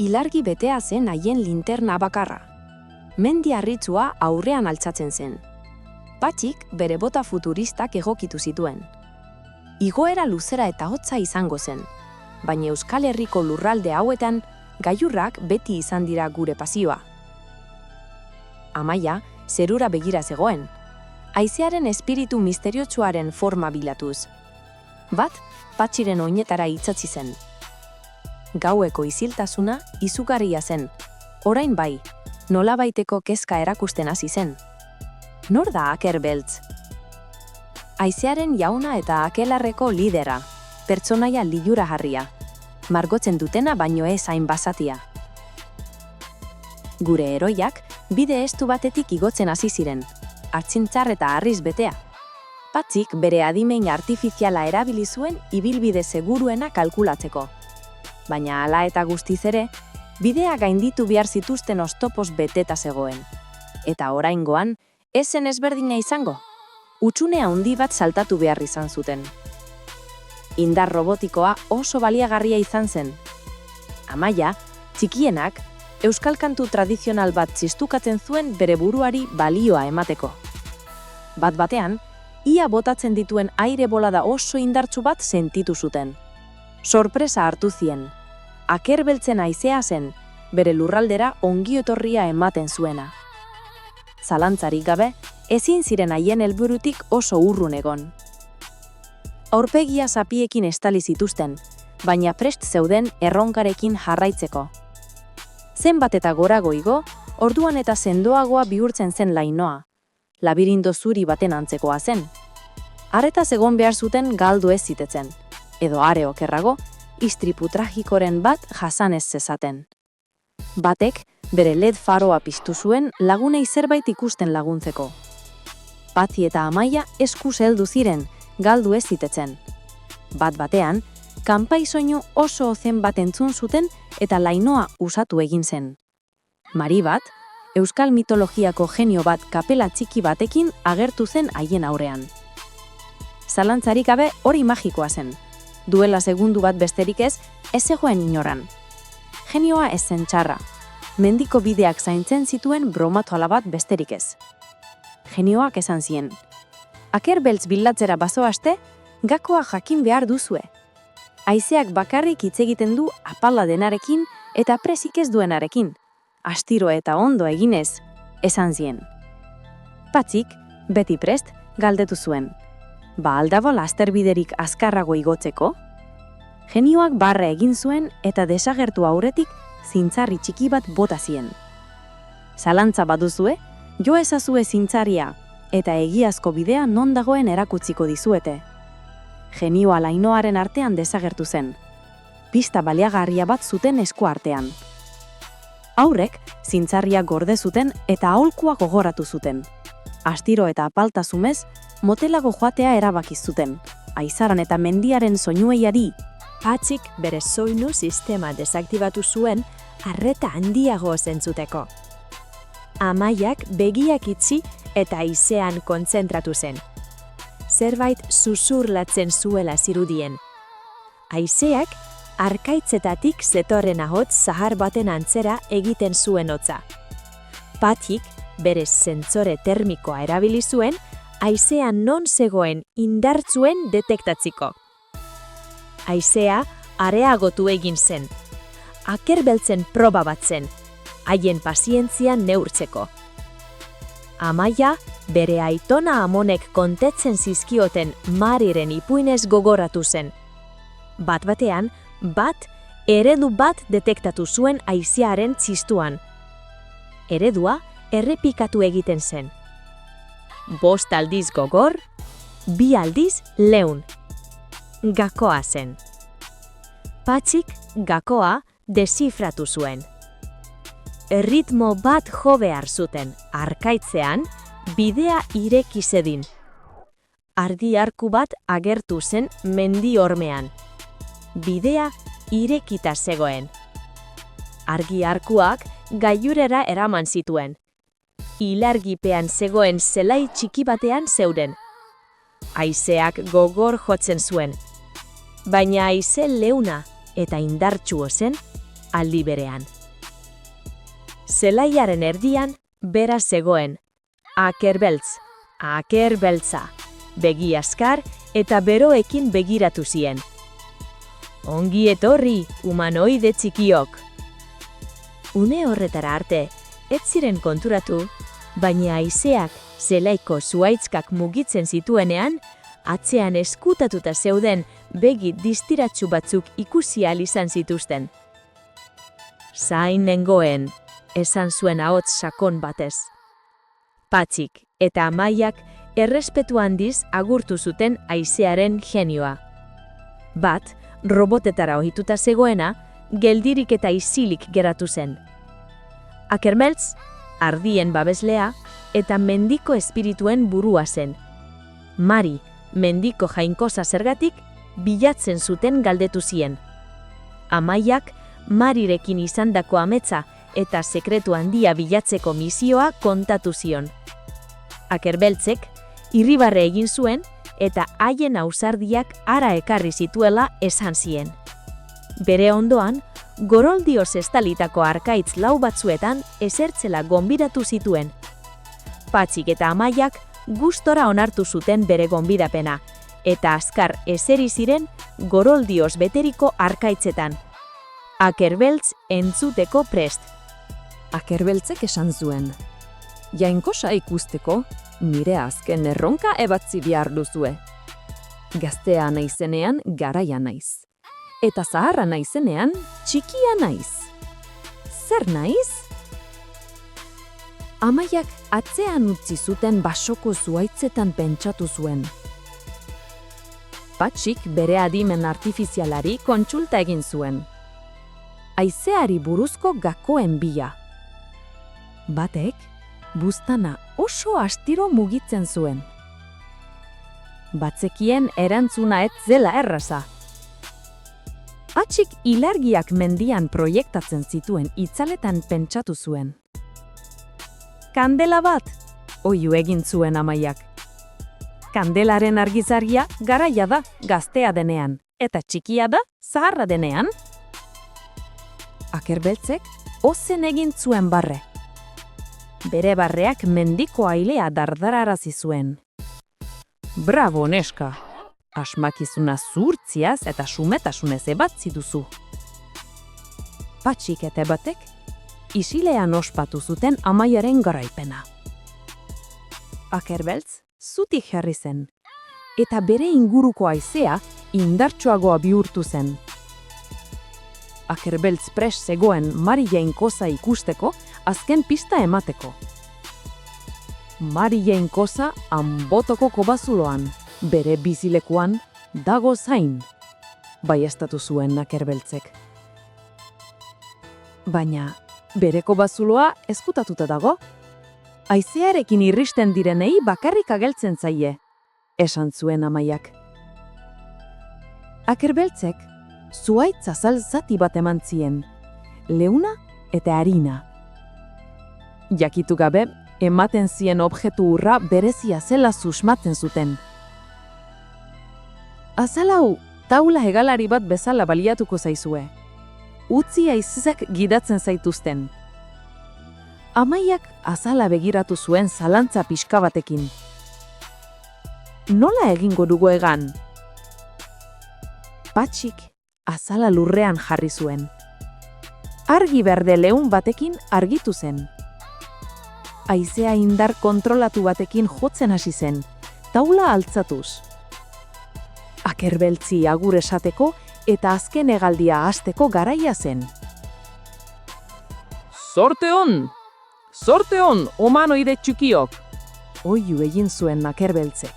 ilargi betea zen haien linterna bakarra. Mendi harritzua aurrean altxatzen zen. Patxik bere bota futuristak egokitu zituen. Igoera luzera eta hotza izango zen, baina Euskal Herriko lurralde hauetan gailurrak beti izan dira gure pasioa. Amaia zerura begira zegoen, haizearen espiritu misteriotsuaren forma bilatuz. Bat, Patxiren oinetara itzatzi zen. Gaueko isiltasuna izugarria zen, orain bai, nolabaiteko kezka erakusten hasi zen. Nor da Aker Beltz? Haizearen jauna eta akelarreko lidera, pertsonaia liluragarria, margotzen dutena baino ez hain basatia. Gure heroiak bide estu batetik igotzen hasi ziren, hartzintzar eta harriz betea. Patxik bere adimen artifiziala erabili zuen ibilbide seguruena kalkulatzeko. Baina hala eta guztiz ere, bidea gainditu behar zituzten oztopoz beteta zegoen. Eta oraingoan, ez zen ezberdina izango. Hutsune handi bat saltatu behar izan zuten. Indar robotikoa oso baliagarria izan zen. Amaia, txikienak, euskal kantu tradizional bat txistukatzen zuen bere buruari balioa emateko. Bat batean, ia botatzen dituen aire bolada oso indartsu bat sentitu zuten. Sorpresa hartu zien. Aker Beltzen haizea zen, bere lurraldera ongietorria ematen zuena. Zalantzarik gabe, ezin ziren haien helburutik oso urrun egon. Aurpegia zapiekin estali zituzten, baina prest zeuden erronkarekin jarraitzeko. Zenbat eta gorago igo, orduan eta sendoagoa bihurtzen zen lainoa. Labirinto zuri baten antzekoa zen. Arretaz egon behar zuten galdu ez zitetzen, edo are okerrago, istripu tragikoren bat jasan ez zezaten. Batek, bere LED faroa piztu zuen lagunei zerbait ikusten laguntzeko. Patxi eta Amaia eskuz heldu ziren, galdu ez zitetzen. Bat batean, kanpai soinu oso ozen bat entzun zuten eta lainoa usatu egin zen. Mari bat, euskal mitologiako genio bat kapela txiki batekin agertu zen haien aurrean. Zalantzarik gabe hori magikoa zen. Duela segundu bat besterik ez zegoen inoran. Genioa ez zen txarra. Mendiko bideak zaintzen zituen bromatoala bat besterik ez. Genioak esan zien. Aker Beltz bilatzera bazoaste, gakoa jakin behar duzue. Haizeak bakarrik hitz egiten du apala denarekin eta presik ez duenarekin. Astiro eta ondo eginez, esan zien. Patxik, beti prest, galdetu zuen. Ba aldabo lasterbiderik azkarrago igotzeko? Genioak barre egin zuen eta desagertu aurretik zintzarri txiki bat bota zien. Zalantza baduzue, jo ezazue zintzaria eta egiazko bidea non dagoen erakutsiko dizuete. Genioa lainoaren artean desagertu zen. Pista baliagarria bat zuten esku artean. Aurrek, zintzarria gorde zuten eta aholkua gogoratu zuten. Astiro eta apaltazumez, motelago joatea erabakiz zuten. Aizaran eta mendiaren soinueiari. Patxik bere soinu sistema desaktibatu zuen arreta handiago zentzuteko. Amaiak begiak itxi eta haizean kontzentratu zen. Zerbait susurlatzen zuela zirudien. Haizeak arkaitzetatik zetorren ahots zahar baten antzera egiten zuen hotza. Patxik bere zentzore termikoa erabili zuen haizean non zegoen indartzuen detektatziko. Haizea areagotu egin zen. Aker Beltzen proba bat zen, haien pazientzia neurtzeko. Amaia bere aitona amonek kontetzen zizkioten Mariren ipuinez gogoratu zen. Bat batean, eredu bat detektatu zuen haizearen txistuan. Eredua errepikatu egiten zen. 5 aldiz gogor, 2 aldiz leun. Gakoa zen. Patxik gakoa deszifratu zuen. Erritmo bat jo behar zuten, arkaitzean, bidea ireki zedin. Argi arku bat agertu zen mendi hormean. Bidea irekita zegoen. Argi arkuak gailurera eraman zituen. Ilargipean zegoen zelai txiki batean zeuden. Haizeak gogor jotzen zuen. Baina haize leuna eta indartsu zen, aldi berean. Zelaiaren erdian bera zegoen, akerbeltza, begi askar eta beroekin begiratu zien. Ongi etorri, humanoide txikiok. Une horretara arte, ez ziren konturatu, baina haizeak zelaiko zuaitzkak mugitzen zituenean, atzean eskutatuta zeuden begi distiratsu batzuk ikusi ahal izan zituzten. Zain nengoen, esan zuen ahots sakon batez. Patxik eta Amaiak errespetu handiz agurtu zuten haizearen genioa. Bat, robotetara ohituta zegoena, geldirik eta isilik geratu zen. Akermeltz, ardien babeslea, eta mendiko espirituen burua zen. Mari, mendiko jainkosa zergatik, bilatzen zuten galdetu zien. Amaiak, Marirekin izandako ametsa eta sekretu handia bilatzeko misioa kontatu zion. Akerbeltzek, irribarre egin zuen, eta haien ausardiak ara ekarri zituela esan zien. Bere ondoan, goroldioz estalitako arkaitz lau batzuetan esertzela gonbidatu zituen. Patxik eta Amaiak gustora onartu zuten bere gonbidapena, eta azkar eseri ziren goroldioz beteriko arkaitzetan. Akerbeltz entzuteko prest. Akerbeltzek esan zuen. Jainkosa ikusteko, nire azken erronka ebatzi behar duzue. Gaztea naizenean garaia naiz. Eta zaharra naizenean txikia naiz. Zer naiz? Amaiak atzean utzi zuten basoko zuaitzetan pentsatu zuen. Patxik bere adimen artifizialari kontsulta egin zuen. Haizeari buruzko gakoen bila. Batek, buztana oso astiro mugitzen zuen. Batzekien erantzuna ez zela erraza. Patxik ilargiak mendian proiektatzen zituen itzaletan pentsatu zuen. Kandela bat, oihu egin zuen Amaiak. Kandelaren argizaria garaia da gaztea denean, eta txikia da zaharra denean. Akerbeltzek ozen egin zuen barre. Bere barreak mendiko ailea dardararazi zuen. Bravo, neska! Asmakizuna zuhurtziaz eta sumetasunez ebatzi duzu. Patxik eta batek, isilean ospatu zuten Amaiaren garaipena. Akerbeltz zutik jarri zen, eta bere inguruko haizea indartsuagoa bihurtu zen. Akerbeltz prest zegoen Mari jainkosa ikusteko, azken pista emateko. Mari jainkosa Anbotoko kobazuloan, bere bizilekuan, dago zain, baieztatu zuen Akerbeltzek. Baina, bere kobazuloa ezkutatuta dago. Haizearekin irristen direnei bakarrik ageltzen zaie, esan zuen Amaiak. Akerbeltzek, zuaitz azal zati bat eman zien, leuna eta harina. Jakitu gabe, ematen zien objektu hurra berezia zela susmatzen zuten. Azal hau, taula hegalari bat bezala baliatuko zaizue. Utzi haizezak gidatzen zaituzten. Amaiak azala begiratu zuen zalantza pixka batekin. Nola egingo dugu egan? Patxik azala lurrean jarri zuen. Argi berde leun batekin argitu zen. Haizea indar kontrolatu batekin jotzen hasi zen, taula altzatuz. Akerbeltzi agur esateko eta azken hegaldia hasteko garaia zen. Sorte on! Sorte on, humanoide txikiok! Oihu egin zuen Akerbeltzek.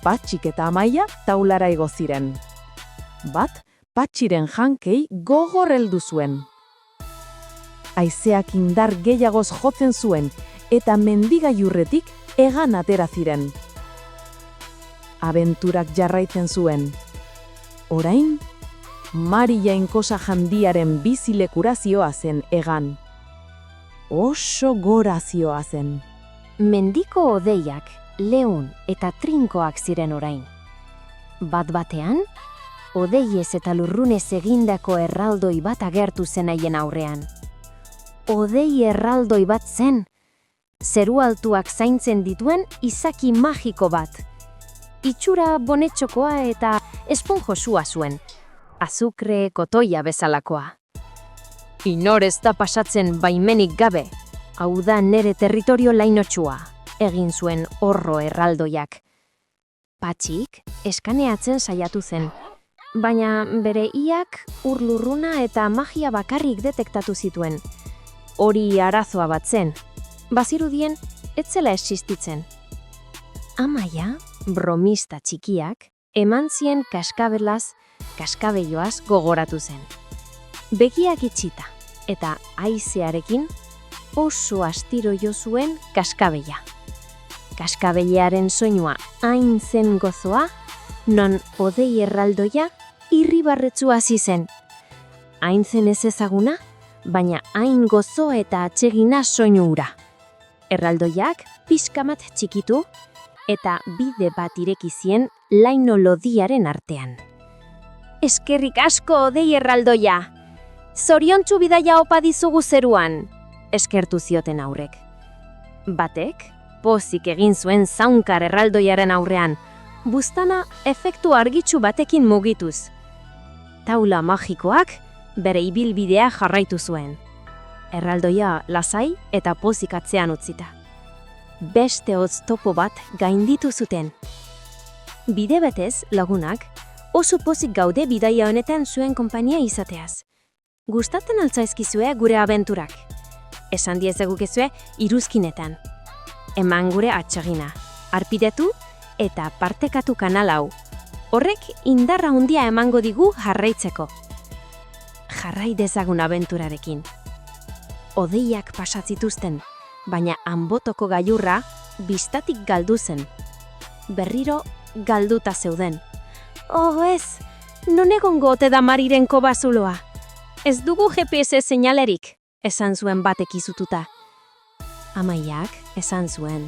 Patxik eta Amaia taulara igo ziren. Bat, Patxiren jankei gogor heldu zuen. Haizeak indar gehiagoz jotzen zuen eta mendigailurretik hegan atera ziren. Abenturak jarraitzen zuen. Orain, Mari jainkosa jandiaren bizilekura zioa zen hegan. Oso gora zioa zen. Mendiko hodeiak, leun eta trinkoak ziren orain. Bat-batean, odeiez eta lurrunez egindako erraldoi bat agertu zen haien aurrean. Odei erraldoi bat zen, zeru altuak zaintzen dituen izaki magiko bat. Itxura bonetxokoa eta esponjosua zuen, azukre kotoia bezalakoa. Inor ez da pasatzen baimenik gabe, hau da nere territorio lainotsua, egin zuen horro erraldoiak. Patxik eskaneatzen saiatu zen, baina bere iak urlurruna eta magia bakarrik detektatu zituen. Hori arazoa bat zen, bazirudien ez zela existitzen. Amaia, bromista txikiak, eman zien kaskabelloaz gogoratu zen. Begiak itxita eta haizearekin oso astiro jo zuen kaskabella. Kaskabellearen soinua hain zen gozoa, non odei erraldoia irribarretsu hasi zen. Hain zen ez ezaguna, baina hain gozo eta atsegina soinu hura. Erraldoiak pixkamat txikitu eta bide bat ireki zien laino lodiaren artean. Eskerrik asko odei erraldoia! Zoriontsu bidaia opa dizugu zeruan! Eskertu zioten aurrek. Batek, pozik egin zuen zaunkar erraldoiaren aurrean, buztana efektu argitsu batekin mugituz. Taula magikoak bere ibilbidea jarraitu zuen. Erraldoia lasai eta pozik atzean utzita. Beste oztopo bat gainditu zuten. Bide betez lagunak oso pozik gaude bidaia honetan zuen konpainia izateaz. Gustatzen altzaizkizue gure abenturak. Esan diezagukezue iruzkinetan. Eman gure atsegina, arpidetu eta partekatu kanal hau. Horrek indarra handia emango digu jarraitzeko. Jarrai dezagun abenturarekin. Odeiak pasatzituzten, baina hanbotoko gailurra bistatik galdu zen. Berriro galduta zeuden. Oh ez, non egongo ote da Mariren kobazuloa? Ez dugu GPS seinalerik, esan zuen batek izututa. Amaiak esan zuen.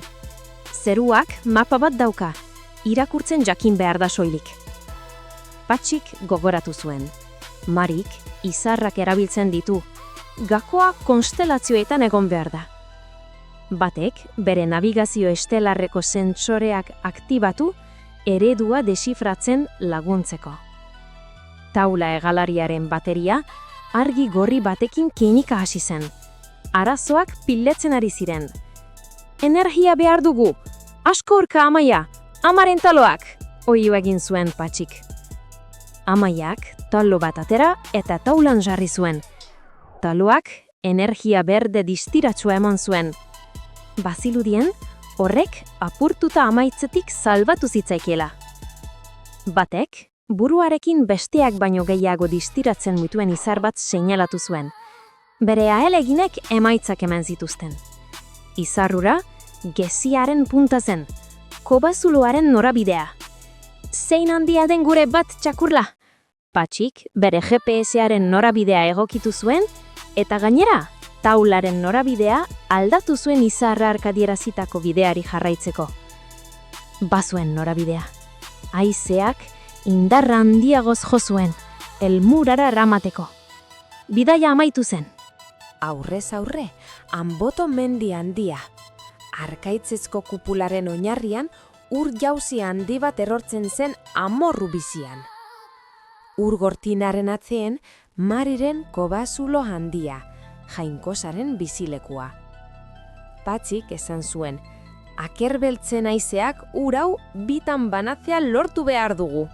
Zeruak mapa bat dauka, irakurtzen jakin behar da soilik. Patxik gogoratu zuen. Marik izarrak erabiltzen ditu, gakoa konstelazioetan egon behar da. Batek bere navigazio estelarreko sentsoreak aktibatu, eredua desifratzen laguntzeko. Taula hegalariaren bateria argi gorri batekin kinika hasi zen. Arazoak piletzen ari ziren. Energia behar dugu! Asko urka Amaia! Amaren taloak! Oihu egin zuen Patxik. Amaiak talo bat atera eta taulan jarri zuen. Taloak energia berde distiratsua eman zuen. Baziludien, horrek apurtuta amaitzetik salbatu zitzaikiela. Batek, buruarekin besteak baino gehiago distiratzen mutuen izar bat seinalatu zuen. Bere aheleginek emaitzak eman zituzten. Izarrura, geziaren punta zen, kobazuloaren norabidea. Zein handia den gure bat txakurla? Patxik bere GPS-aren norabidea egokitu zuen, eta gainera, taularen norabidea aldatu zuen izarra arkadierazitako bideari jarraitzeko. Bazuen norabidea. Haizeak indarra handiagoz jo zuen, helmurara eramateko. Bidaia amaitu zen. Aurrez aurre, Hanboto mendi handia. Arkaitzezko kupularen oinarrian, ur jauzi handi bat erortzen zen amorru bizian. Ur gortinaren atzean, Mariren kobazulo handia, Jainkosaren bizilekua. Patxik esan zuen, akerbeltzen haizeak ur hau bitan banatzea lortu behar dugu.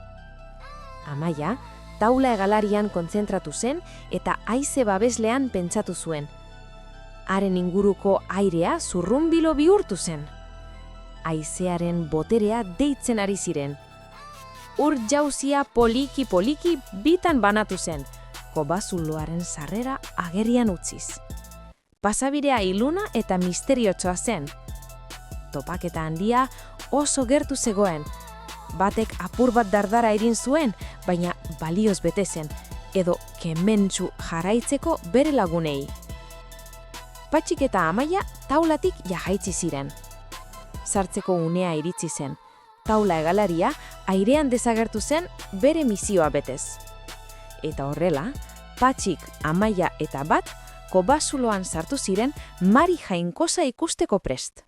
Amaia, taula hegalarian kontzentratu zen eta haize babeslean pentsatu zuen. Haren inguruko airea zurrunbilo bihurtu zen. Haizearen boterea deitzen ari ziren. Ur jauzia poliki-poliki bitan banatu zen, kobazuloaren sarrera agerian utziz. Pasabirea iluna eta misteriotsoa zen. Topaketa handia oso gertu zegoen. Batek apur bat dardara egin zuen, baina balioz bete zen, edo kementsu jarraitzeko bere lagunei. Patxik eta Amaia taulatik jahaitzi ziren. Sartzeko unea iritsi zen. taula hegalaria airean desagertu zen bere misioa betez. Eta horrela, Patxik, Amaia eta Bat kobasuloan sartu ziren Mari jainkosa ikusteko prest.